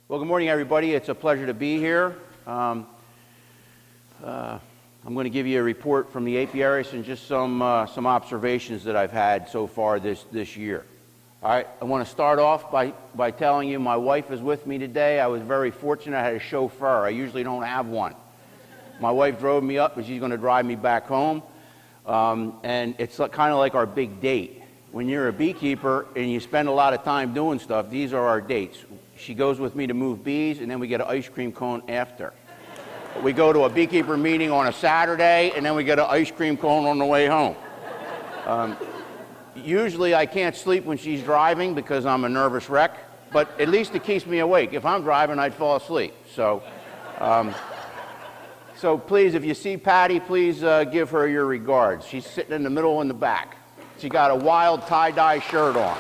Well, good morning, everybody. It's a pleasure to be here. I'm going to give you a report from the Apiarist and just some observations that I've had so far this year. All right, I want to start off by telling you my wife is with me today. I was very fortunate. I had a chauffeur. I usually don't have one. My wife drove me up, but she's going to drive me back home. And it's kind of like our big date. When you're a beekeeper and you spend a lot of time doing stuff, these are our dates. She goes with me to move bees, and then we get an ice cream cone after. We go to a beekeeper meeting on a Saturday, and then we get an ice cream cone on the way home. Usually I can't sleep when she's driving because I'm a nervous wreck, but at least it keeps me awake. If I'm driving, I'd fall asleep. So please, if you see Patty, please give her your regards. She's sitting in the middle in the back. She got a wild tie-dye shirt on.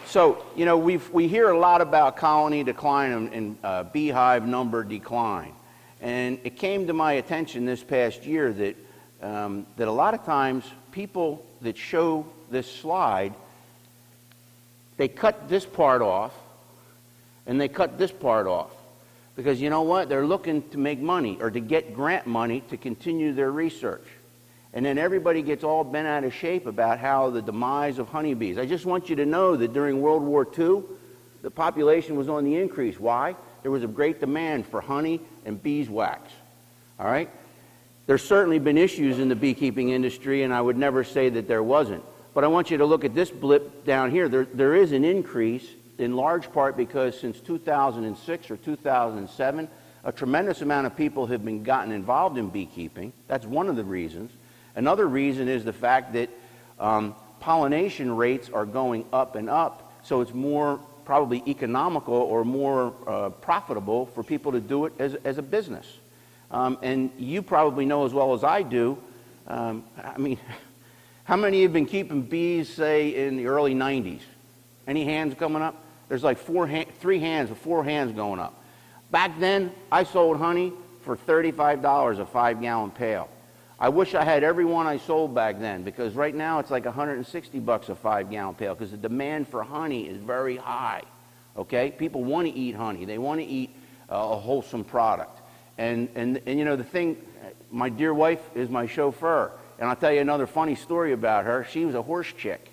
So, you know, we hear a lot about colony decline and beehive number decline. And it came to my attention this past year that a lot of times people that show this slide, they cut this part off and they cut this part off. Because you know what? They're looking to make money or to get grant money to continue their research. And then everybody gets all bent out of shape about how the demise of honeybees. I just want you to know that during World War II, the population was on the increase. Why? There was a great demand for honey and beeswax. All right? There's certainly been issues in the beekeeping industry, and I would never say that there wasn't. But I want you to look at this blip down here. There is an increase, in large part because since 2006 or 2007, a tremendous amount of people have been gotten involved in beekeeping. That's one of the reasons. Another reason is the fact that pollination rates are going up and up, so it's more probably economical or more profitable for people to do it as a business. And you probably know as well as I do, I mean, how many have been keeping bees, say, in the early 90s? Any hands coming up? There's like three hands with four hands going up. Back then, I sold honey for $35 a 5-gallon pail. I wish I had every one I sold back then, because right now it's like $160 a 5-gallon pail, because the demand for honey is very high. Okay? People want to eat honey. They want to eat a wholesome product. And you know, the thing, my dear wife is my chauffeur. And I'll tell you another funny story about her. She was a horse chick.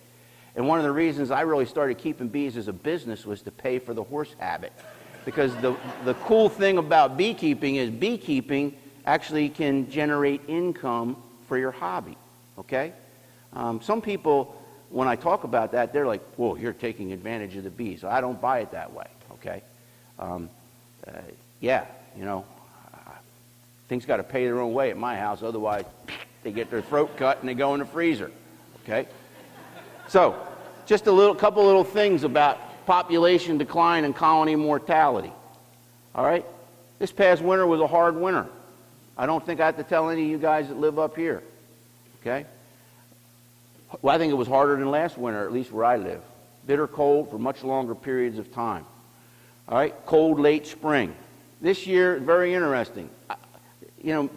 And one of the reasons I really started keeping bees as a business was to pay for the horse habit. Because the cool thing about beekeeping is beekeeping actually can generate income for your hobby, okay? Some people, when I talk about that, they're like, whoa, you're taking advantage of the bees. I don't buy it that way, okay? Yeah, you know, things got to pay their own way at my house, otherwise they get their throat cut and they go in the freezer, okay? So, just a couple little things about population decline and colony mortality, all right? This past winter was a hard winter. I don't think I have to tell any of you guys that live up here, okay? Well, I think it was harder than last winter, at least where I live. Bitter cold for much longer periods of time. All right, cold late spring. This year, very interesting. You know,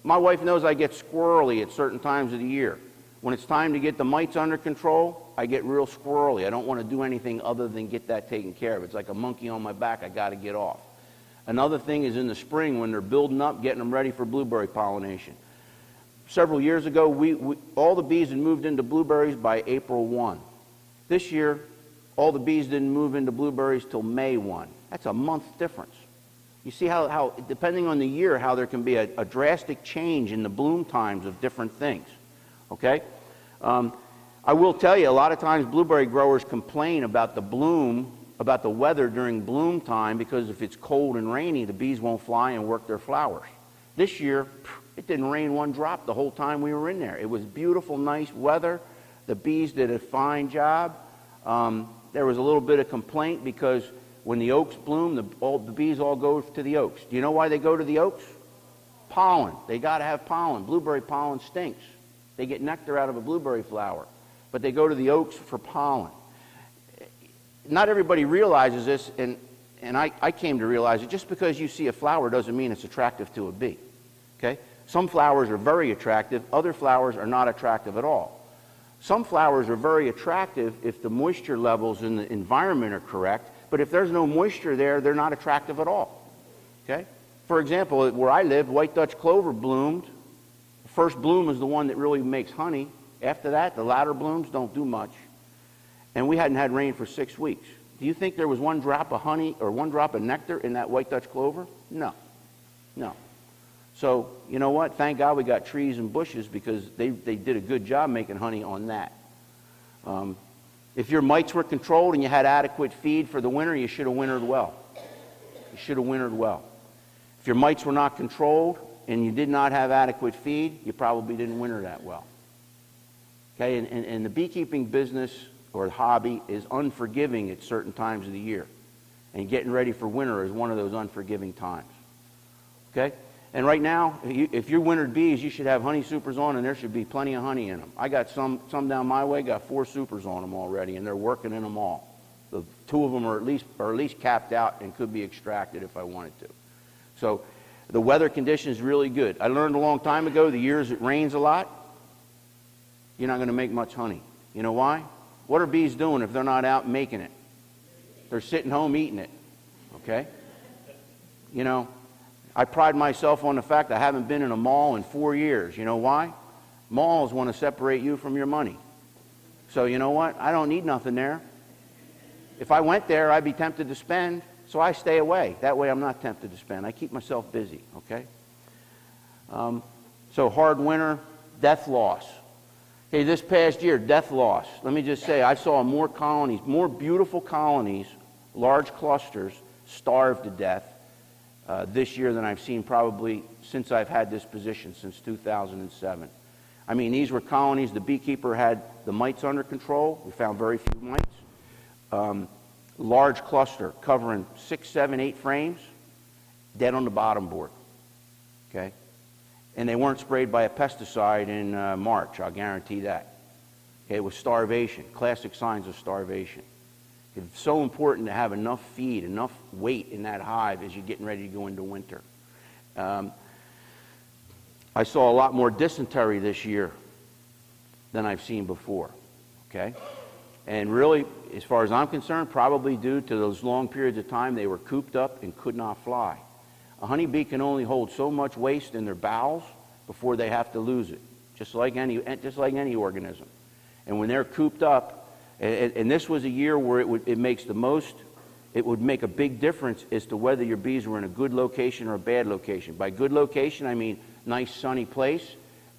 my wife knows I get squirrely at certain times of the year. When it's time to get the mites under control, I get real squirrely. I don't want to do anything other than get that taken care of. It's like a monkey on my back. I got to get off. Another thing is in the spring when they're building up, getting them ready for blueberry pollination. Several years ago, all the bees had moved into blueberries by April 1. This year, all the bees didn't move into blueberries till May 1. That's a month difference. You see how depending on the year, how there can be a drastic change in the bloom times of different things. Okay? I will tell you, a lot of times blueberry growers complain about the bloom, about the weather during bloom time, because if it's cold and rainy, the bees won't fly and work their flowers. This year, it didn't rain one drop the whole time we were in there. It was beautiful, nice weather. The bees did a fine job. There was a little bit of complaint because when the oaks bloom, the bees all go to the oaks. Do you know why they go to the oaks? Pollen. They got to have pollen. Blueberry pollen stinks. They get nectar out of a blueberry flower, but they go to the oaks for pollen. Not everybody realizes this, and I came to realize it. Just because you see a flower doesn't mean it's attractive to a bee. Okay? Some flowers are very attractive. Other flowers are not attractive at all. Some flowers are very attractive if the moisture levels in the environment are correct, but if there's no moisture there, they're not attractive at all. Okay? For example, where I live, white Dutch clover bloomed. The first bloom is the one that really makes honey. After that, the latter blooms don't do much. And we hadn't had rain for 6 weeks. Do you think there was one drop of honey or one drop of nectar in that white Dutch clover? No. No. So, you know what? Thank God we got trees and bushes because they did a good job making honey on that. If your mites were controlled and you had adequate feed for the winter, you should have wintered well. You should have wintered well. If your mites were not controlled and you did not have adequate feed, you probably didn't winter that well. Okay, and the beekeeping business or hobby is unforgiving at certain times of the year. And getting ready for winter is one of those unforgiving times. Okay? And right now, if you're wintered bees, you should have honey supers on, and there should be plenty of honey in them. I got some down my way, got 4 supers on them already, and they're working in them all. The 2 of them are at least capped out and could be extracted if I wanted to. So the weather condition is really good. I learned a long time ago, the years it rains a lot, you're not going to make much honey. You know why? What are bees doing if they're not out making it? They're sitting home eating it. Okay? You know, I pride myself on the fact I haven't been in a mall in 4 years. You know why? Malls want to separate you from your money. So you know what? I don't need nothing there. If I went there, I'd be tempted to spend, so I stay away. That way I'm not tempted to spend. I keep myself busy, okay? So hard winter, death loss. Hey, this past year, death loss. Let me just say, I saw more colonies, more beautiful colonies, large clusters, starve to death this year than I've seen probably since I've had this position, since 2007. I mean, these were colonies, the beekeeper had the mites under control. We found very few mites. Large cluster covering 6, 7, 8 frames, dead on the bottom board. Okay? And they weren't sprayed by a pesticide in March, I'll guarantee that. Okay, it was starvation, classic signs of starvation. It's so important to have enough feed, enough weight in that hive as you're getting ready to go into winter. I saw a lot more dysentery this year than I've seen before. Okay? And really, as far as I'm concerned, probably due to those long periods of time they were cooped up and could not fly. A honeybee can only hold so much waste in their bowels before they have to lose it, just like any organism. And when they're cooped up, and this was a year where it would make a big difference as to whether your bees were in a good location or a bad location. By good location, I mean nice sunny place,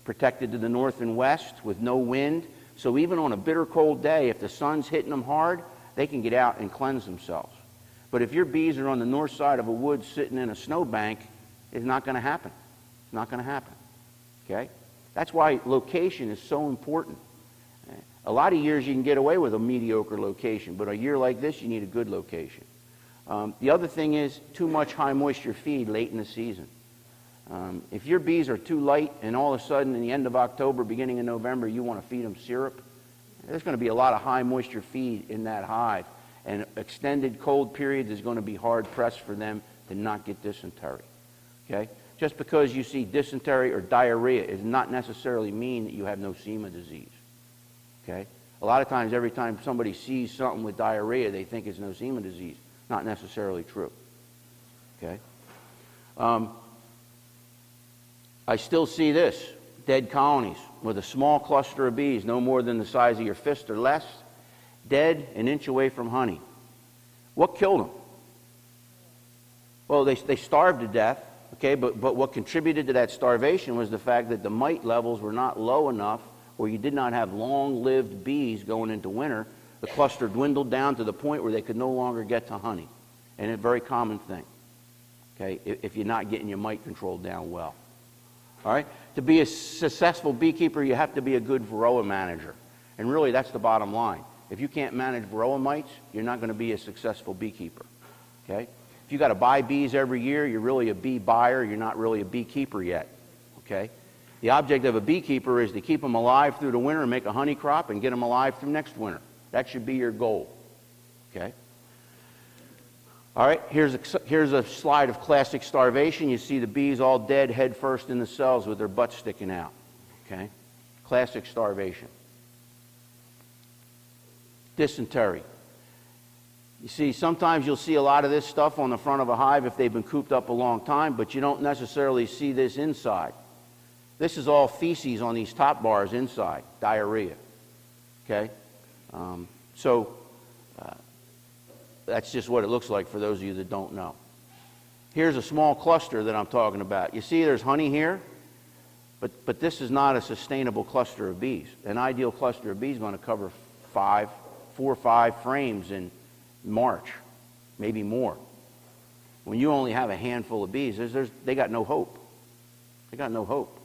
protected to the north and west with no wind. So even on a bitter cold day, if the sun's hitting them hard, they can get out and cleanse themselves. But if your bees are on the north side of a wood sitting in a snowbank, it's not going to happen. It's not going to happen. Okay? That's why location is so important. A lot of years you can get away with a mediocre location, but a year like this, you need a good location. The other thing is too much high moisture feed late in the season. If your bees are too light and all of a sudden in the end of October, beginning of November, you want to feed them syrup, there's going to be a lot of high moisture feed in that hive. And extended cold periods is going to be hard pressed for them to not get dysentery. Okay? Just because you see dysentery or diarrhea does not necessarily mean that you have nosema disease. Okay? A lot of times, every time somebody sees something with diarrhea, they think it's nosema disease. Not necessarily true. Okay? I still see this, dead colonies with a small cluster of bees, no more than the size of your fist or less, dead an inch away from honey. What killed them? Well, they starved to death, okay, but what contributed to that starvation was the fact that the mite levels were not low enough, or you did not have long-lived bees going into winter. The cluster dwindled down to the point where they could no longer get to honey. And a very common thing, okay, if you're not getting your mite control down well. All right? To be a successful beekeeper, you have to be a good varroa manager. And really, that's the bottom line. If you can't manage varroa mites, you're not going to be a successful beekeeper. Okay? If you got to buy bees every year, you're really a bee buyer. You're not really a beekeeper yet. Okay? The object of a beekeeper is to keep them alive through the winter and make a honey crop and get them alive through next winter. That should be your goal. Okay? All right, here's a slide of classic starvation. You see the bees all dead head first in the cells with their butts sticking out. Okay? Classic starvation. Dysentery. You see, sometimes you'll see a lot of this stuff on the front of a hive if they've been cooped up a long time, but you don't necessarily see this inside. This is all feces on these top bars inside, diarrhea. Okay? That's just what it looks like for those of you that don't know. Here's a small cluster that I'm talking about. You see there's honey here, but this is not a sustainable cluster of bees. An ideal cluster of bees is going to cover 4 or 5 frames in March, maybe more. When you only have a handful of bees, they got no hope. They got no hope.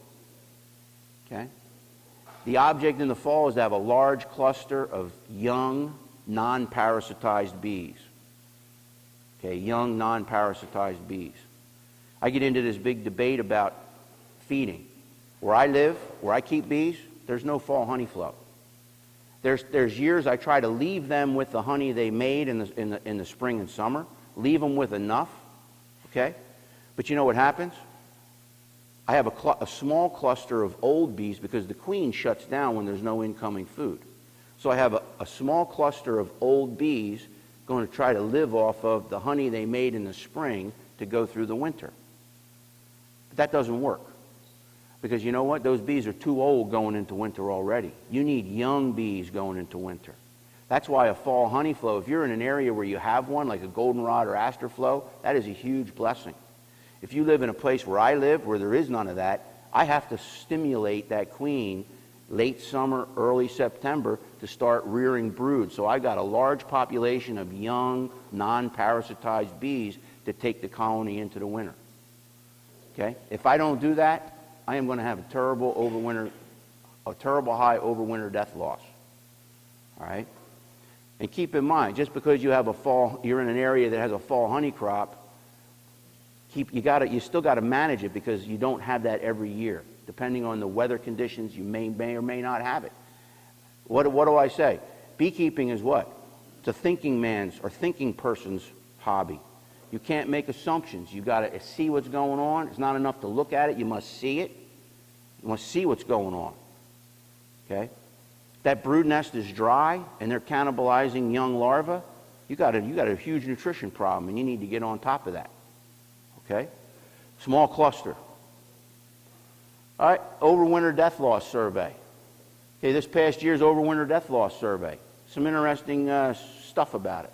Okay? The object in the fall is to have a large cluster of young, non-parasitized bees. Okay, young, non-parasitized bees. I get into this big debate about feeding. Where I live, where I keep bees, there's no fall honey flow. There's years I try to leave them with the honey they made in the spring and summer, leave them with enough, okay? But you know what happens? I have a small cluster of old bees because the queen shuts down when there's no incoming food. So I have a small cluster of old bees going to try to live off of the honey they made in the spring to go through the winter. But that doesn't work. Because you know what? Those bees are too old going into winter already. You need young bees going into winter. That's why a fall honey flow, if you're in an area where you have one, like a goldenrod or aster flow, that is a huge blessing. If you live in a place where I live, where there is none of that, I have to stimulate that queen late summer, early September to start rearing brood. So I've got a large population of young, non-parasitized bees to take the colony into the winter. Okay? If I don't do that, I am going to have a terrible high overwinter death loss. All right? And keep in mind, just because you're in an area that has a fall honey crop, you still got to manage it because you don't have that every year. Depending on the weather conditions, you may or may not have it. What do I say? Beekeeping is what? It's a thinking man's or thinking person's hobby. You can't make assumptions. You've got to see what's going on. It's not enough to look at it. You must see it. You must see what's going on. Okay? That brood nest is dry and they're cannibalizing young larvae. You got a huge nutrition problem and you need to get on top of that. Okay? Small cluster. All right, overwinter death loss survey. Okay, this past year's overwinter death loss survey. Some interesting stuff about it.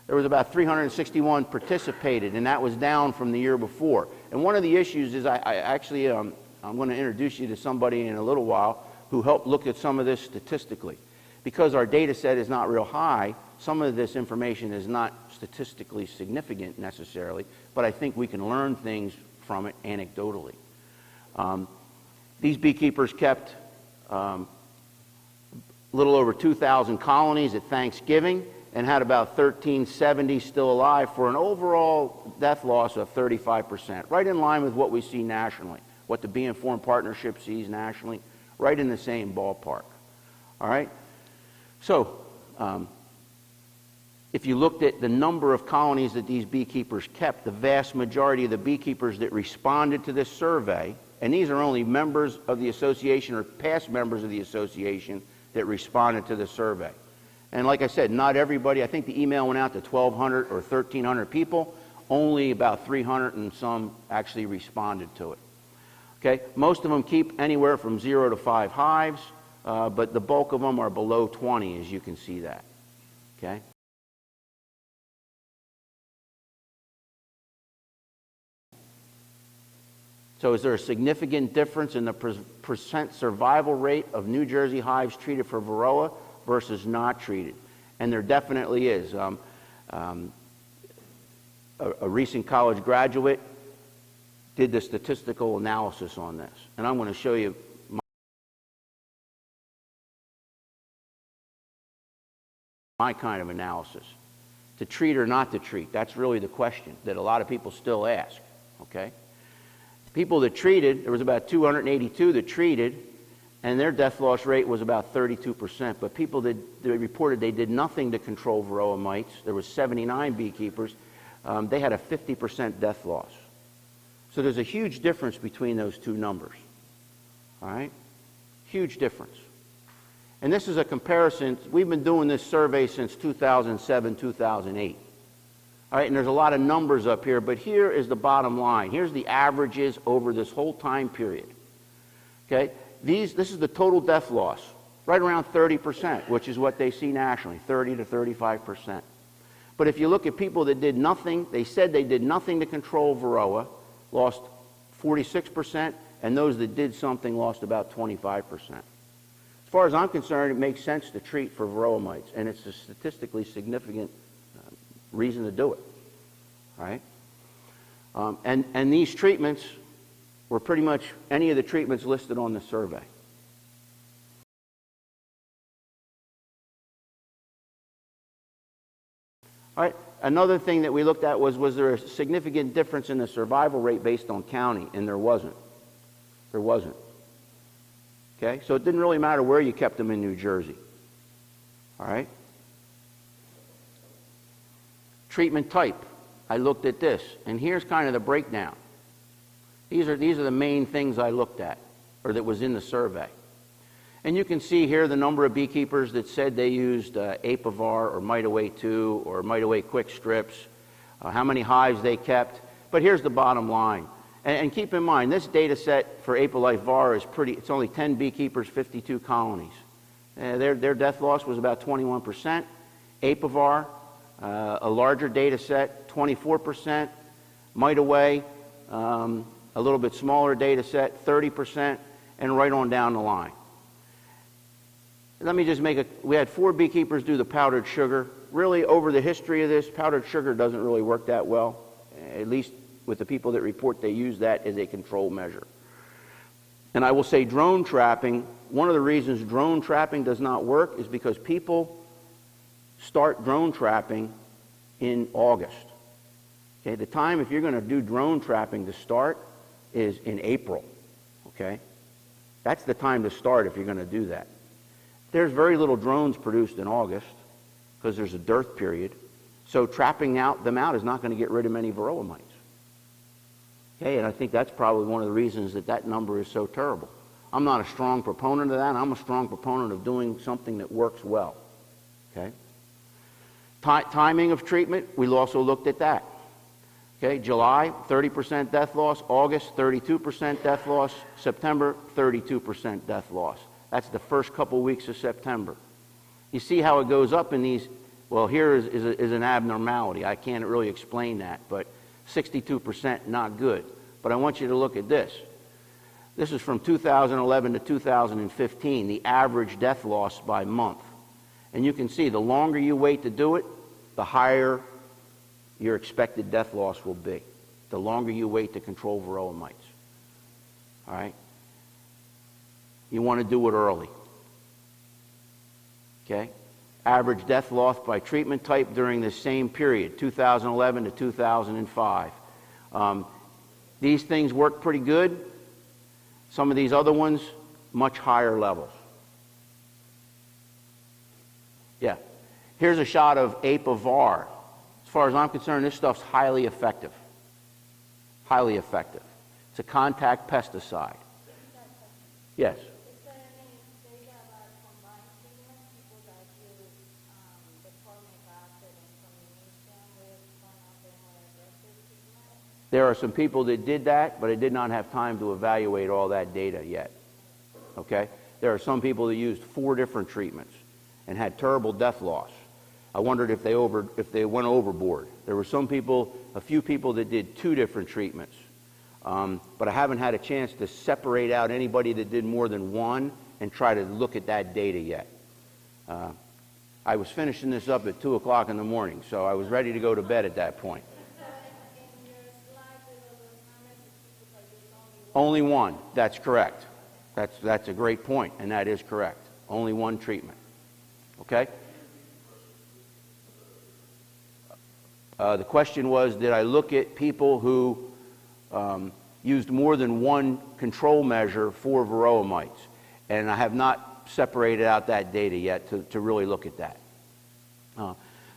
There was about 361 participated, and that was down from the year before. And one of the issues is I'm going to introduce you to somebody in a little while who helped look at some of this statistically. Because our data set is not real high, some of this information is not statistically significant necessarily, but I think we can learn things from it anecdotally. These beekeepers kept a little over 2,000 colonies at Thanksgiving and had about 1,370 still alive for an overall death loss of 35%, right in line with what we see nationally, what the Bee Informed Partnership sees nationally, right in the same ballpark. All right? So, if you looked at the number of colonies that these beekeepers kept, the vast majority of the beekeepers that responded to this survey, and these are only members of the association or past members of the association that responded to the survey. And like I said, not everybody, I think the email went out to 1,200 or 1,300 people. Only about 300 and some actually responded to it. Okay, most of them keep anywhere from 0 to 5 hives, but the bulk of them are below 20, as you can see that. Okay. So is there a significant difference in the percent survival rate of New Jersey hives treated for Varroa versus not treated? And there definitely is. A recent college graduate did the statistical analysis on this. And I'm going to show you my kind of analysis. To treat or not to treat, that's really the question that a lot of people still ask. Okay? People that treated, there was about 282 that treated, and their death loss rate was about 32%. But people that reported they did nothing to control Varroa mites, there was 79 beekeepers, they had a 50% death loss. So there's a huge difference between those two numbers. All right? Huge difference. And this is a comparison. We've been doing this survey since 2007, 2008. All right, and there's a lot of numbers up here, but here is the bottom line. Here's the averages over this whole time period. Okay, this is the total death loss, right around 30%, which is what they see nationally, 30 to 35%. But if you look at people that did nothing, they said they did nothing to control Varroa, lost 46%, and those that did something lost about 25%. As far as I'm concerned, it makes sense to treat for Varroa mites, and it's a statistically significant reason to do it, right? And these treatments were pretty much any of the treatments listed on the survey. All right, another thing that we looked at was there a significant difference in the survival rate based on county, and there wasn't. There wasn't. Okay, so it didn't really matter where you kept them in New Jersey. All right? Treatment type. I looked at this, and here's kind of the breakdown. These are the main things I looked at, or that was in the survey. And you can see here the number of beekeepers that said they used Apivar or Mite Away 2 or Mite Away Quick Strips, how many hives they kept. But here's the bottom line. And keep in mind, this data set for Apiarist var is it's only 10 beekeepers, 52 colonies. Their death loss was about 21%. Apivar, a larger data set, 24%. Mite Away, a little bit smaller data set, 30%, and right on down the line. Let me just we had 4 beekeepers do the powdered sugar. Really, over the history of this, powdered sugar doesn't really work that well, at least with the people that report they use that as a control measure. And I will say drone trapping, one of the reasons drone trapping does not work is because people start drone trapping in August. Okay, the time if you're going to do drone trapping to start is in April. Okay, that's the time to start if you're going to do that. There's very little drones produced in August because there's a dearth period. So trapping them out is not going to get rid of many Varroa mites. Okay, and I think that's probably one of the reasons that number is so terrible. I'm not a strong proponent of that. I'm a strong proponent of doing something that works well. Okay. Timing of treatment, we also looked at that. Okay, July, 30% death loss. August, 32% death loss. September, 32% death loss. That's the first couple weeks of September. You see how it goes up in these, well, here is an abnormality. I can't really explain that, but 62% not good. But I want you to look at this. This is from 2011 to 2015, the average death loss by month. And you can see the longer you wait to do it, the higher your expected death loss will be. The longer you wait to control Varroa mites. All right? You want to do it early. Okay? Average death loss by treatment type during the same period, 2011 to 2005. These things work pretty good. Some of these other ones, much higher levels. Yeah. Here's a shot of Apivar. As far as I'm concerned, this stuff's highly effective. Highly effective. It's a contact pesticide. Yes. There are some people that did that, but I did not have time to evaluate all that data yet. Okay? There are some people that used 4 different treatments and had terrible death loss. I wondered if they went overboard. There were a few people that did 2 different treatments. But I haven't had a chance to separate out anybody that did more than 1 and try to look at that data yet. I was finishing this up at 2 o'clock in the morning, so I was ready to go to bed at that point. Only 1. That's correct. That's a great point, and that is correct. Only 1 treatment. Okay? The question was, did I look at people who used more than 1 control measure for Varroa mites? And I have not separated out that data yet to really look at that.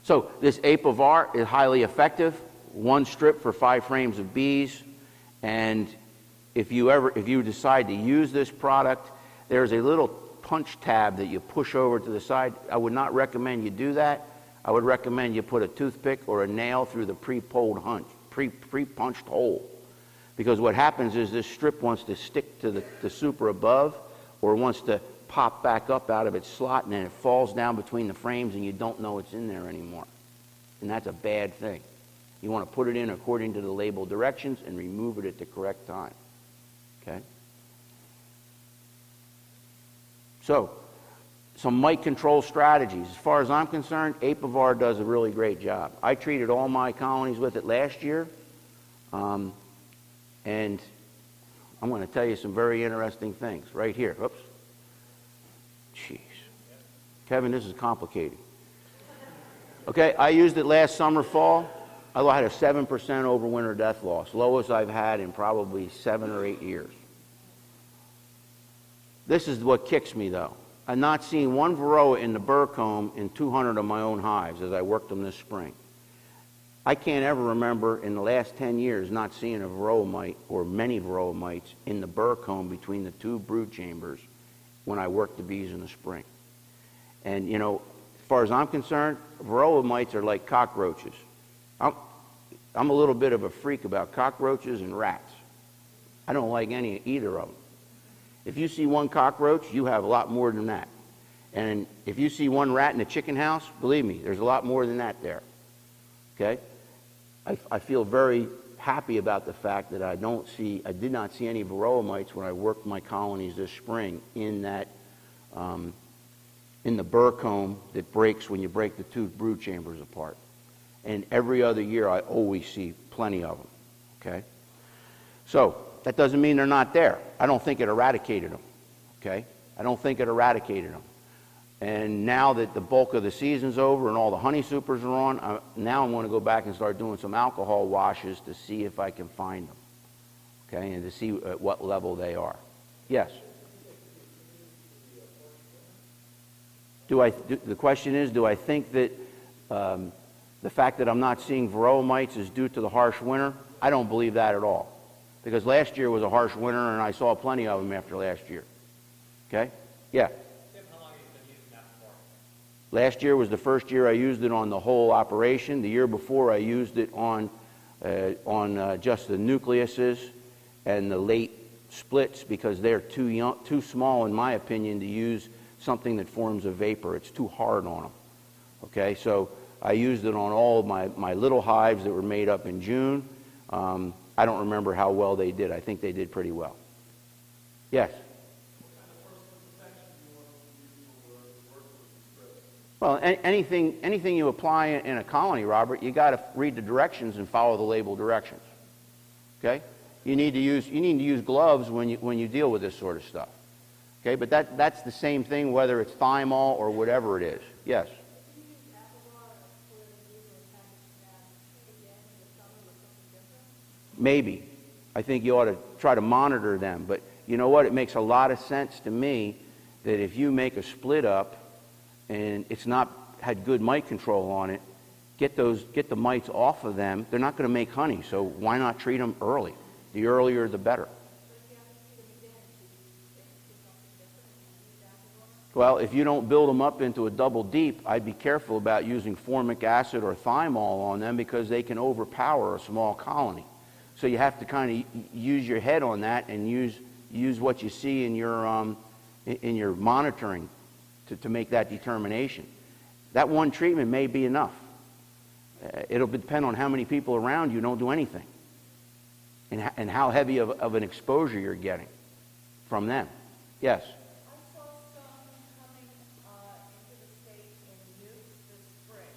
So this Apivar is highly effective. 1 strip for 5 frames of bees. And if you decide to use this product, there's a little punch tab that you push over to the side. I would not recommend you do that. I would recommend you put a toothpick or a nail through the pre-punched hole. Because what happens is this strip wants to stick to the super above, or wants to pop back up out of its slot, and then it falls down between the frames and you don't know it's in there anymore. And that's a bad thing. You want to put it in according to the label directions and remove it at the correct time. Okay? So, some mite control strategies. As far as I'm concerned, Apivar does a really great job. I treated all my colonies with it last year, and I'm going to tell you some very interesting things right here. Oops. Jeez. Kevin, this is complicated. Okay, I used it last summer, fall. I had a 7% overwinter death loss, lowest I've had in probably 7 or 8 years. This is what kicks me, though. I've not seen one varroa in the burr comb in 200 of my own hives as I worked them this spring. I can't ever remember in the last 10 years not seeing a varroa mite or many varroa mites in the burr comb between the 2 brood chambers when I worked the bees in the spring. And, you know, as far as I'm concerned, varroa mites are like cockroaches. I'm a little bit of a freak about cockroaches and rats. I don't like either of them. If you see one cockroach, you have a lot more than that. And if you see one rat in a chicken house, believe me, there's a lot more than that there. Okay? I feel very happy about the fact that I did not see any varroa mites when I worked my colonies this spring in that, in the burr comb that breaks when you break the 2 brood chambers apart. And every other year, I always see plenty of them. Okay? So, that doesn't mean they're not there. I don't think it eradicated them. Okay? I don't think it eradicated them. And now that the bulk of the season's over and all the honey supers are on, now I'm going to go back and start doing some alcohol washes to see if I can find them. Okay? And to see at what level they are. Yes? The question is, do I think that the fact that I'm not seeing varroa mites is due to the harsh winter? I don't believe that at all. Because last year was a harsh winter and I saw plenty of them after last year. Okay? Yeah? Tim, how long have you been using that for? Last year was the first year I used it on the whole operation. The year before I used it on just the nucleuses and the late splits because they're too small, in my opinion, to use something that forms a vapor. It's too hard on them. Okay? So I used it on all of my little hives that were made up in June. I don't remember how well they did. I think they did pretty well. Yes? Well, anything you apply in a colony, Robert, you got to read the directions and follow the label directions. Okay? You need to use gloves when you deal with this sort of stuff. Okay? But that's the same thing whether it's thymol or whatever it is. Yes? Maybe. I think you ought to try to monitor them. But you know what? It makes a lot of sense to me that if you make a split up and it's not had good mite control on it, get the mites off of them. They're not going to make honey, so why not treat them early? The earlier, the better. Well, if you don't build them up into a double deep, I'd be careful about using formic acid or thymol on them because they can overpower a small colony. So you have to kind of use your head on that and use what you see in your monitoring to make that determination. That one treatment may be enough. It'll depend on how many people around you don't do anything and how heavy of an exposure you're getting from them. Yes? I saw some coming into the state in nukes this spring.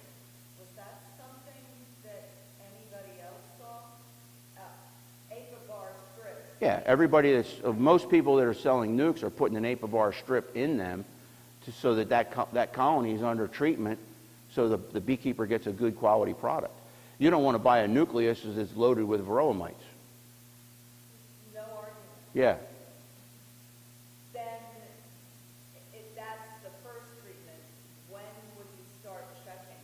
Was that something that anybody else saw? Apivar strips. Yeah, most people that are selling nukes are putting an Apivar strip in them so that colony is under treatment so the beekeeper gets a good quality product. You don't want to buy a nucleus that's loaded with varroa mites. No argument. Yeah. Then, if that's the first treatment, when would you start checking?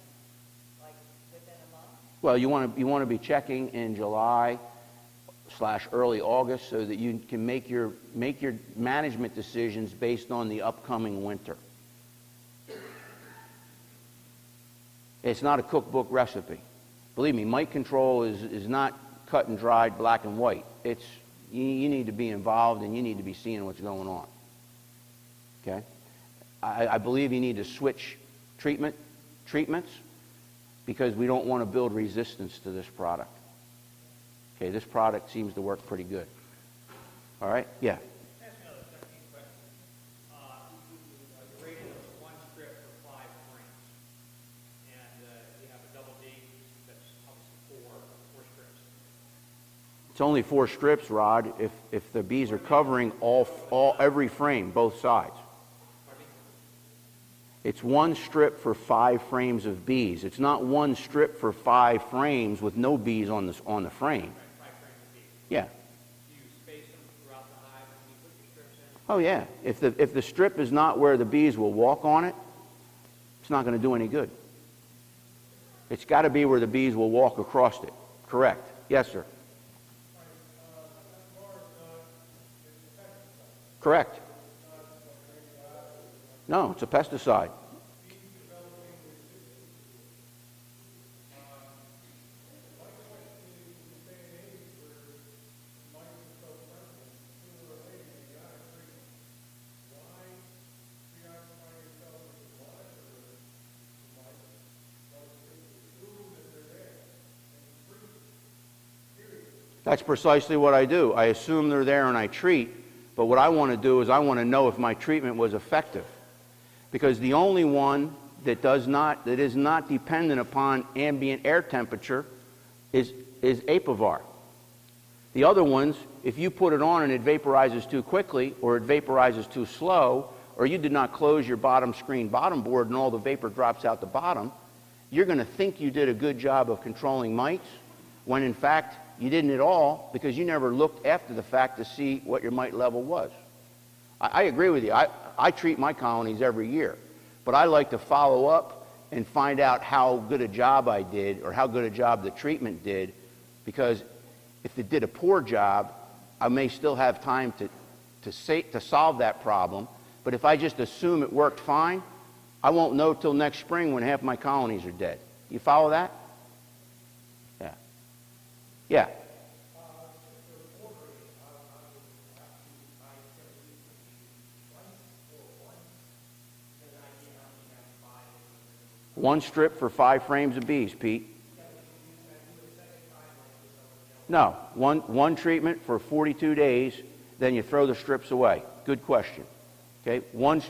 Like within a month? Well, you want to be checking in July/August / early August so that you can make your management decisions based on the upcoming winter. It's not a cookbook recipe. Believe me, mite control is not cut and dried, black and white. It's, you need to be involved and you need to be seeing what's going on. Okay? I believe you need to switch treatments because we don't want to build resistance to this product. Okay, this product seems to work pretty good. All right? Yeah. Ask me another 17 question. You rated us 1 strip for 5 frames. And you have a double D that's obviously 4 strips. It's only 4 strips, Rod, if the bees are covering every frame, both sides. It's 1 strip for 5 frames of bees. It's not 1 strip for 5 frames with no bees on the frame. 5 frames of bees. Yeah. Do you space them throughout the hive when you put your strips in? Oh yeah. If the strip is not where the bees will walk on it, it's not going to do any good. It's got to be where the bees will walk across it. Correct. Yes, sir. Correct. No, it's a pesticide. That's precisely what I do. I assume they're there and I treat, but what I want to do is I want to know if my treatment was effective. Because the only one that is not dependent upon ambient air temperature is Apivar. The other ones, if you put it on and it vaporizes too quickly, or it vaporizes too slow, or you did not close your bottom screen bottom board and all the vapor drops out the bottom, you're going to think you did a good job of controlling mites, when in fact you didn't at all, because you never looked after the fact to see what your mite level was. I agree with you. I treat my colonies every year, but I like to follow up and find out how good a job I did or how good a job the treatment did, because if it did a poor job, I may still have time to solve that problem, but if I just assume it worked fine, I won't know till next spring when half my colonies are dead. You follow that? Yeah. Yeah. One strip for 5 frames of bees, Pete. No, one treatment for 42 days, then you throw the strips away. Good question. Okay, one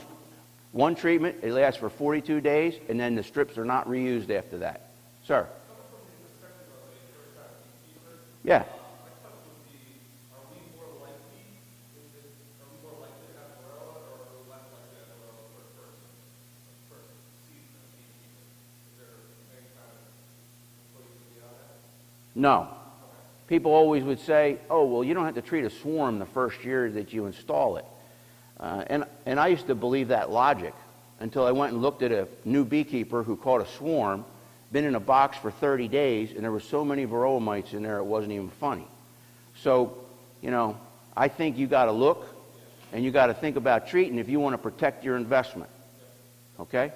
treatment, it lasts for 42 days, and then the strips are not reused after that. Sir? Yeah. No. People always would say, oh, well, you don't have to treat a swarm the first year that you install it. And I used to believe that logic until I went and looked at a new beekeeper who caught a swarm, been in a box for 30 days, and there were so many varroa mites in there it wasn't even funny. So, you know, I think you got to look and you got to think about treating if you want to protect your investment. Okay?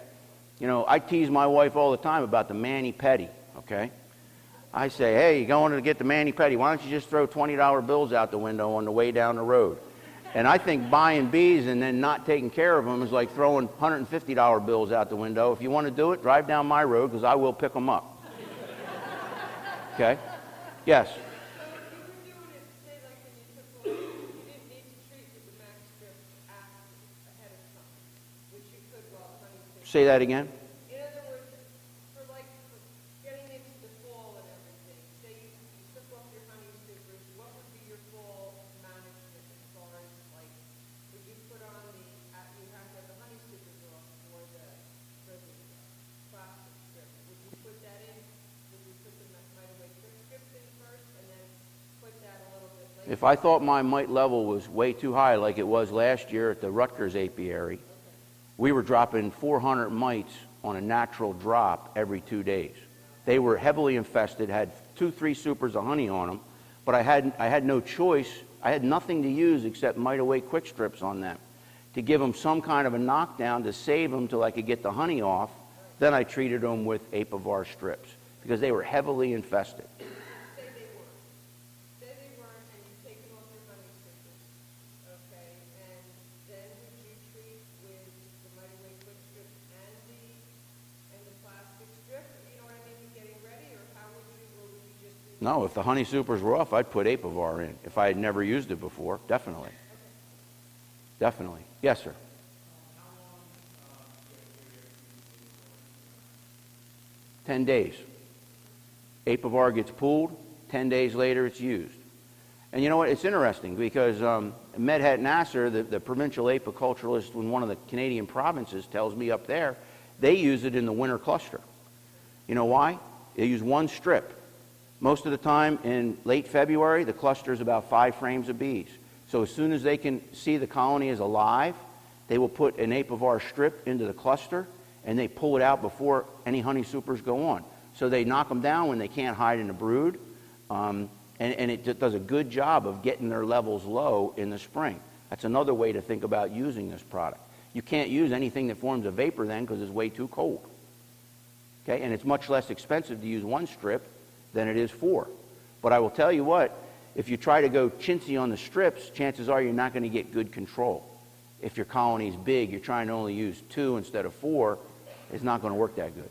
You know, I tease my wife all the time about the mani-pedi, okay? I say, hey, you're going to get the mani-pedi. Why don't you just throw $20 bills out the window on the way down the road? And I think buying bees and then not taking care of them is like throwing $150 bills out the window. If you want to do it, drive down my road because I will pick them up. Okay? Yes? So if you were doing it, say like when you took one, you didn't need to treat with the max strip ahead of time, which you could while honey sticks. Say that again? In other words, for getting into the fall and everything, say you took off your honey stickers, what would be your fall management as far as like, would you put on you have to have the honey stickers off for the plastic strip? Would you put that in? Would you put the mite away strips in first and then put that a little bit later? If I thought my mite level was way too high like it was last year at the Rutgers Apiary, we were dropping 400 mites on a natural drop every 2 days. They were heavily infested, had 2-3 supers of honey on them, But I had no choice. I had nothing to use except mite away quick strips on them to give them some kind of a knockdown to save them till I could get the honey off. Then I treated them with Apivar strips because they were heavily infested. Say they weren't. Say they weren't, and you've taken off your honey strippers. Okay, and then would you treat with the mite away quick strip and the plastic strip? You know what I mean? Getting ready, or how would you? Or would you just do? No, if the honey supers were off, I'd put Apivar in. If I had never used it before, definitely. Definitely. Yes, sir. 10 days. Apivar gets pooled, 10 days later it's used. And you know what, it's interesting because Medhat Nasser, the provincial apiculturalist in one of the Canadian provinces, tells me up there, they use it in the winter cluster. You know why? They use one strip. Most of the time in late February, the cluster is about 5 frames of bees. So as soon as they can see the colony is alive, they will put an Apivar strip into the cluster and they pull it out before any honey supers go on. So they knock them down when they can't hide in a brood, and it does a good job of getting their levels low in the spring. That's another way to think about using this product. You can't use anything that forms a vapor then because it's way too cold. Okay, and it's much less expensive to use one strip than it is 4. But I will tell you what, if you try to go chintzy on the strips, chances are you're not going to get good control. If your colony is big, you're trying to only use 2 instead of 4, it's not going to work that good.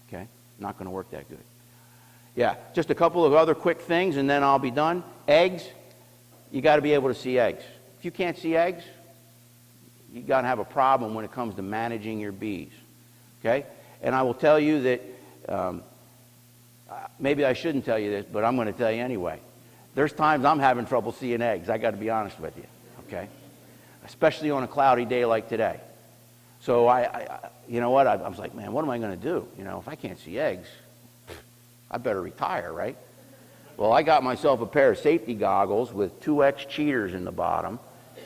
Okay? Not going to work that good. Yeah, just a couple of other quick things and then I'll be done. Eggs, you got to be able to see eggs. If you can't see eggs, you got to have a problem when it comes to managing your bees. Okay? And I will tell you that, maybe I shouldn't tell you this, but I'm going to tell you anyway. There's times I'm having trouble seeing eggs. I got to be honest with you. Okay? Especially on a cloudy day like today. So you know what? I was like, man, what am I going to do? You know, if I can't see eggs, I better retire, right? Well, I got myself a pair of safety goggles with 2X cheaters in the bottom,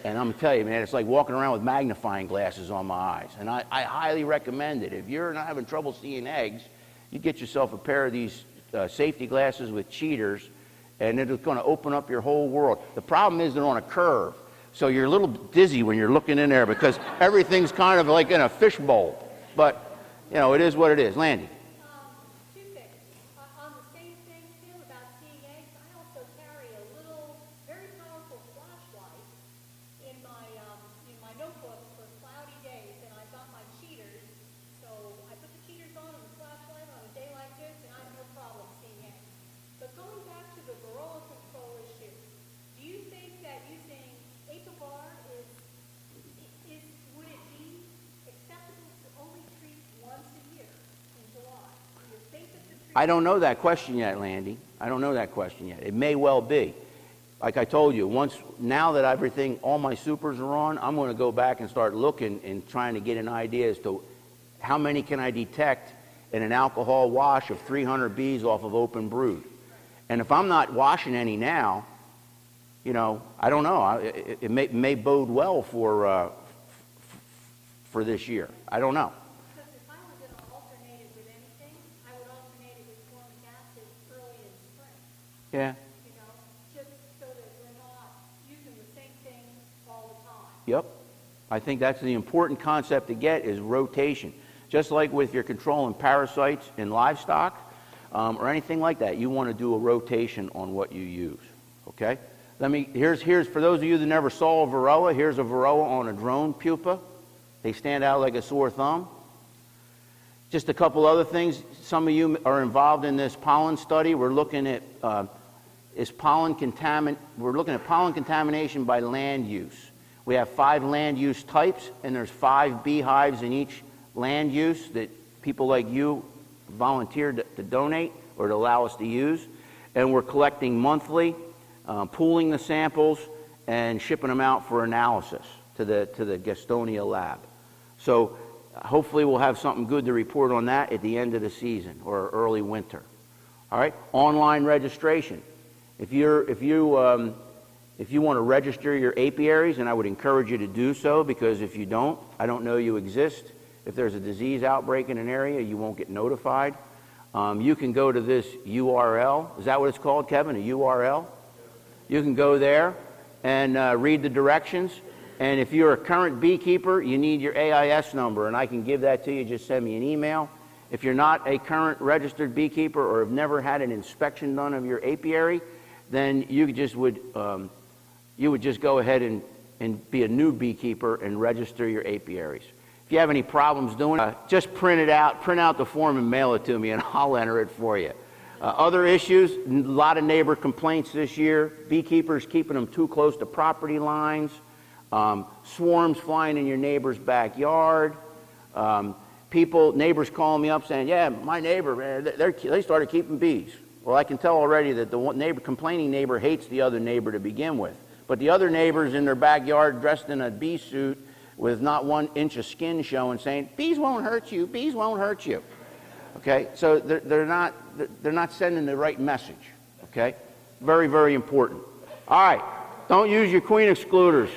and I'm telling you, man, it's like walking around with magnifying glasses on my eyes. And I highly recommend it. If you're not having trouble seeing eggs, you get yourself a pair of these safety glasses with cheaters, and it's going to open up your whole world. The problem is they're on a curve. So you're a little dizzy when you're looking in there because everything's kind of like in a fishbowl. But, you know, it is what it is. Landy. Two things. On the same thing, too, about seeing eggs, I also carry a little, very powerful flashlight in my notebook for cloudy days, and I've got my cheaters. So I put the cheaters on and the flashlight on a day like this, and I have no problem seeing eggs. But going back to the varroa control issue, do you think that using Apivar would it be acceptable to only treat once a year in July? Do you think that the treatment... I don't know that question yet, Landy. I don't know that question yet. It may well be. Like I told you, now that all my supers are on, I'm going to go back and start looking and trying to get an idea as to how many can I detect in an alcohol wash of 300 bees off of open brood. And if I'm not washing any now, you know, I don't know. It may bode well for this year. I don't know. Because if I were going to alternate it with anything, I would alternate it with formic acid early in spring. Yeah. You know, just so that we're not using the same thing all the time. Yep. I think that's the important concept to get is rotation. Just like with your controlling parasites in livestock or anything like that, you want to do a rotation on what you use. Okay? Here's for those of you that never saw a varroa, here's a varroa on a drone pupa. They stand out like a sore thumb. Just a couple other things. Some of you are involved in this pollen study. We're looking at pollen contamination by land use. We have 5 land use types, and there's 5 beehives in each land use that people like you volunteered to donate or to allow us to use. And we're collecting monthly, pooling the samples, and shipping them out for analysis to the Gastonia lab. So hopefully we'll have something good to report on that at the end of the season or early winter. All right, online registration. If you want to register your apiaries, and I would encourage you to do so, because if you don't, I don't know you exist. If there's a disease outbreak in an area, you won't get notified. You can go to this URL. Is that what it's called, Kevin? A URL? You can go there and read the directions. And if you're a current beekeeper, you need your AIS number, and I can give that to you. Just send me an email. If you're not a current registered beekeeper or have never had an inspection done of your apiary, then you would just go ahead and be a new beekeeper and register your apiaries. If you have any problems doing it, just print out the form and mail it to me, and I'll enter it for you. Other issues, a lot of neighbor complaints this year, beekeepers keeping them too close to property lines, swarms flying in your neighbor's backyard, neighbors calling me up saying, yeah, my neighbor, man, they started keeping bees. Well, I can tell already that the complaining neighbor hates the other neighbor to begin with. But the other neighbor's in their backyard dressed in a bee suit with not 1 inch of skin showing, saying, bees won't hurt you, bees won't hurt you. Okay, so they're not sending the right message. Okay, very, very important. All right, don't use your queen excluders.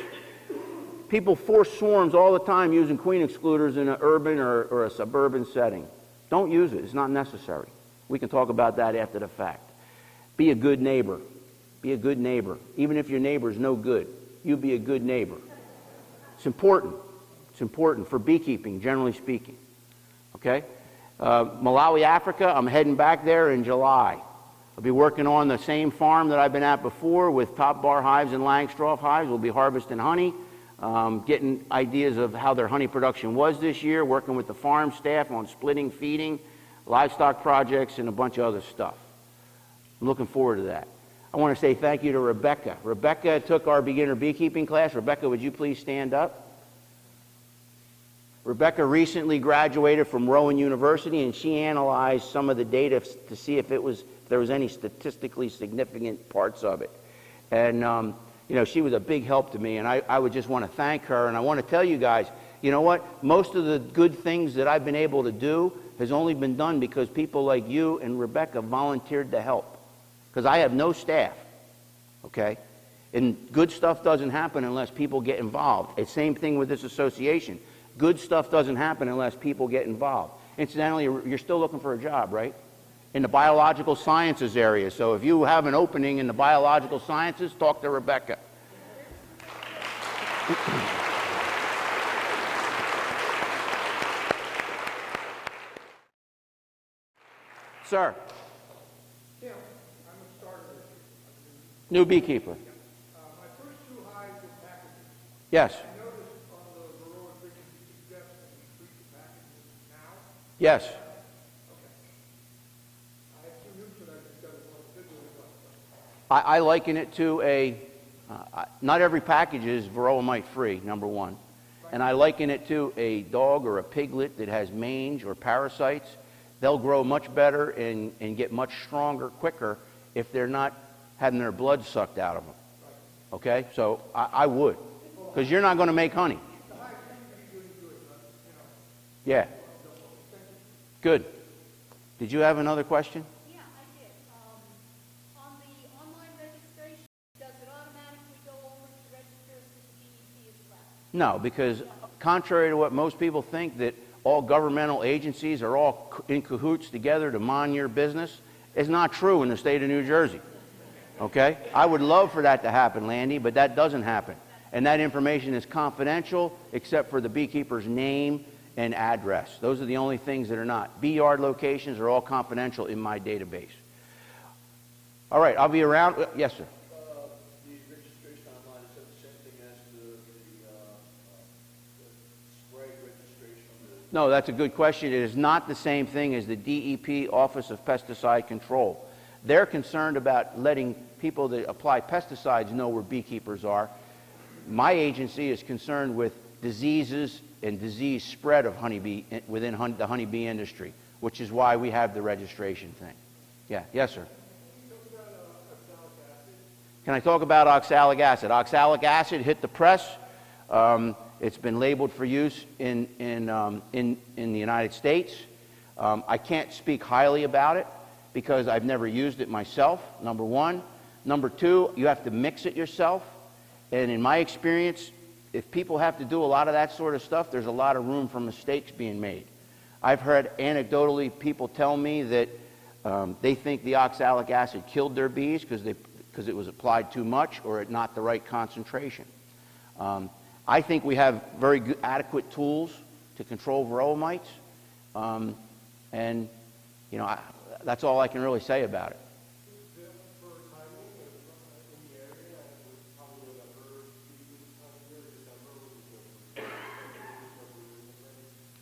People force swarms all the time using queen excluders in an urban or a suburban setting. Don't use it. It's not necessary. We can talk about that after the fact. Be a good neighbor. Be a good neighbor. Even if your neighbor's no good, you be a good neighbor. It's important. It's important for beekeeping, generally speaking. Okay? Malawi, Africa, I'm heading back there in July. I'll be working on the same farm that I've been at before with top bar hives and Langstroth hives. We'll be harvesting honey, getting ideas of how their honey production was this year, working with the farm staff on splitting, feeding, livestock projects, and a bunch of other stuff. I'm looking forward to that. I want to say thank you to Rebecca. Rebecca took our beginner beekeeping class. Rebecca, would you please stand up? Rebecca recently graduated from Rowan University, and she analyzed some of the data to see if there was any statistically significant parts of it. And she was a big help to me, and I would just want to thank her. And I want to tell you guys, you know what? Most of the good things that I've been able to do has only been done because people like you and Rebecca volunteered to help. Because I have no staff, okay? And good stuff doesn't happen unless people get involved. It's the same thing with this association. Good stuff doesn't happen unless people get involved. Incidentally, you're still looking for a job, right? In the biological sciences area. So if you have an opening in the biological sciences, talk to Rebecca. Sir. Yeah, I'm a starter this year. New beekeeper. My first 2 hives were packages. Yes. I noticed on the Varroa thing you suggest that we treat the packages now. Yes. Okay. I have 2 nukes that I just got as well. Good with well. I liken it to not every package is Varroa mite free, number one. And I liken it to a dog or a piglet that has mange or parasites. They'll grow much better and get much stronger quicker if they're not having their blood sucked out of them. Okay? So I would. Because you're not going to make honey. Yeah. Good. Did you have another question? Yeah, I did. On the online registration, does it automatically go over to register as DEP as well? No, because contrary to what most people think, that all governmental agencies are all in cahoots together to mind your business, is not true in the state of New Jersey. Okay? I would love for that to happen, Landy, but that doesn't happen. And that information is confidential except for the beekeeper's name and address. Those are the only things that are not. Bee yard locations are all confidential in my database. All right, I'll be around. Yes, sir. The registration online, is that the same thing as the spray registration? No, that's a good question. It is not the same thing as the DEP Office of Pesticide Control. They're concerned about letting people that apply pesticides know where beekeepers are. My agency is concerned with diseases and disease spread of honeybee within the honeybee industry, which is why we have the registration thing. Yeah, yes, sir. Can I talk about oxalic acid? Oxalic acid hit the press. It's been labeled for use in the United States. I can't speak highly about it because I've never used it myself, number one. Number two, you have to mix it yourself. And in my experience, if people have to do a lot of that sort of stuff, there's a lot of room for mistakes being made. I've heard anecdotally people tell me that they think the oxalic acid killed their bees because because it was applied too much or at not the right concentration. I think we have very good, adequate tools to control varroa mites, and you know, that's all I can really say about it.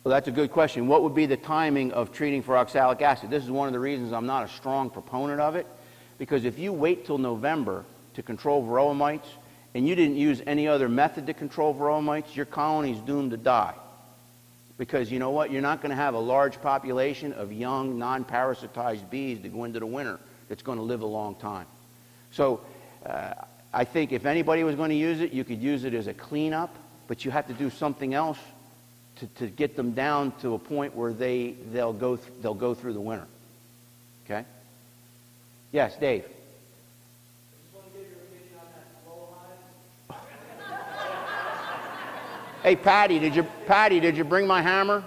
Well, that's a good question. What would be the timing of treating for oxalic acid? This is one of the reasons I'm not a strong proponent of it, because if you wait till November to control varroa mites and you didn't use any other method to control varroa mites, your colony is doomed to die. Because you know what? You're not going to have a large population of young, non-parasitized bees to go into the winter that's going to live a long time. So I think if anybody was going to use it, you could use it as a cleanup, but you have to do something else to get them down to a point where they'll go through the winter. Okay? Yes, Dave. I just want to get your opinion on that flow hive. Hey, Patty, did you bring my hammer?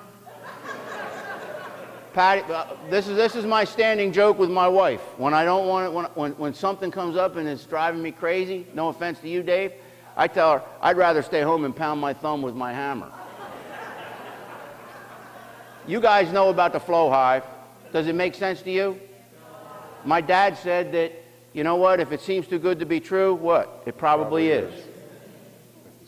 Patty, this is my standing joke with my wife. When I don't want it, when something comes up and it's driving me crazy, no offense to you, Dave, I tell her I'd rather stay home and pound my thumb with my hammer. You guys know about the flow hive. Does it make sense to you? My dad said that, you know what, if it seems too good to be true, what? It probably is.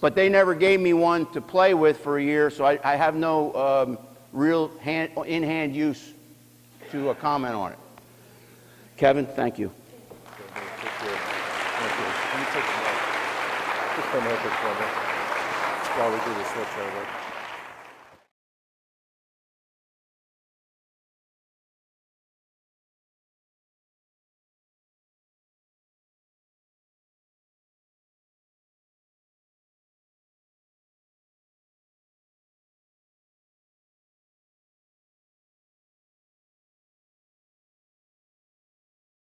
But they never gave me one to play with for a year, so I have no real in-hand use to comment on it. Kevin, thank you. Thank you. Let me take the mic. Just come over for me while we do the switch over.